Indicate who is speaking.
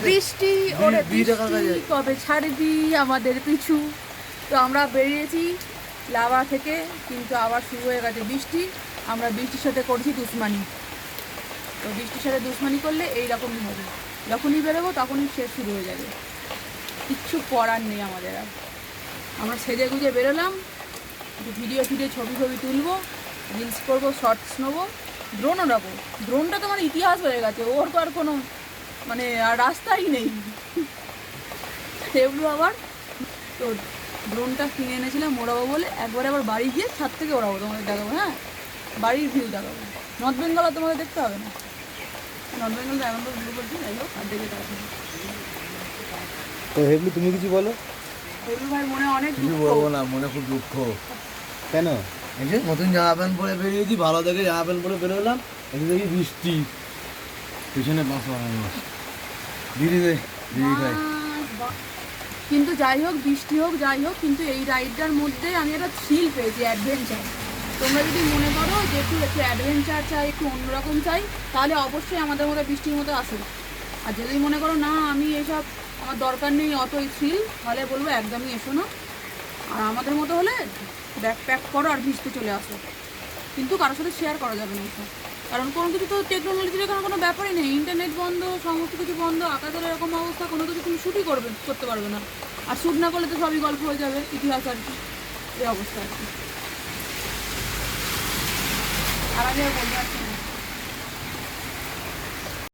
Speaker 1: বৃষ্টি ওরে বৃষ্টি কবে ছাড়বি আমাদের পিছু। তো আমরা বেরিয়েছি লাভা থেকে, কিন্তু আবার শুরু হয়ে গেছে বৃষ্টি। আমরা বৃষ্টির সাথে করছি দুশমানি। তো বৃষ্টির সাথে দুশমানি করলে এইরকমই হবে, যখনই বেরোবো তখনই শেষ শুরু হয়ে যাবে। কিচ্ছু করার নেই আমাদের আর। আমরা সেজে গুজে বেরোলাম, একটু ভিডিও ছবি তুলবো, রিলস করবো, শর্টস নেবো, ড্রোনও নেবো। ড্রোনটা তো মানে ইতিহাস হয়ে গেছে, ওর তো আর কোনো মানে আর রাস্তাই নেই। সেগুলো আবার তো ড্রোনটা কিনে এনেছিলাম ওড়াবো বলে, একবারে আবার বাড়ি গিয়ে ছাদ থেকে ওড়াবো, তোমাদের দেখাবো। হ্যাঁ, বাড়ির ভিউ দেখাবো। নর্থ বেঙ্গল তোমাদের দেখতে হবে না, নর্থ বেঙ্গল তো এমন ভিউ করছি, যাই হোক আর দেখে থাকবে।
Speaker 2: তো হেবলু তুমি কিছু বলো।
Speaker 1: হেবলু ভাই মনে অনেক
Speaker 3: কিছু
Speaker 1: দুঃখ।
Speaker 3: বলবো না, মনে খুব দুঃখ।
Speaker 2: কেন?
Speaker 3: এই যে নতুন জামা প্যান্ট পরে বেরিয়েছি, ভালো দেখে জামা প্যান্ট পরে বেরোলাম, এসে দেখি বৃষ্টি, পিছনে বাস দিদি খাই।
Speaker 1: কিন্তু যাই হোক, বৃষ্টি হোক যাই হোক, কিন্তু এই রাইডটার মধ্যে আমি একটা থ্রিল পেয়েছি, অ্যাডভেঞ্চার। তোমরা যদি মনে করো যে একটু অ্যাডভেঞ্চার চাই, একটু অন্যরকম চাই, তাহলে অবশ্যই আমাদের মধ্যে বৃষ্টির মতো আসো। আর যদি মনে করো না আমি এসব আমার দরকার নেই অত থ্রিল, তাহলে বলবো একদমই এসো না। আর আমাদের মতো হলে ব্যাগ প্যাক করো আর ভিজতে চলে আসো, কিন্তু কারোর সাথে শেয়ার করা যাবে না এসব। কারণ কোনো কিছু তো টেকনোলজির এখানে কোনো ব্যাপারই নেই, ইন্টারনেট বন্ধ, সমস্ত কিছু বন্ধ, আকাশের এরকম অবস্থা, কোনো কিছু তুমি শ্যুটই করতে পারবে না। আর শ্যুট না করলে তো সবই গল্প হয়ে যাবে, ইতিহাস আর কি, এই অবস্থা আর কি। আর আগে বলতে পারছি না।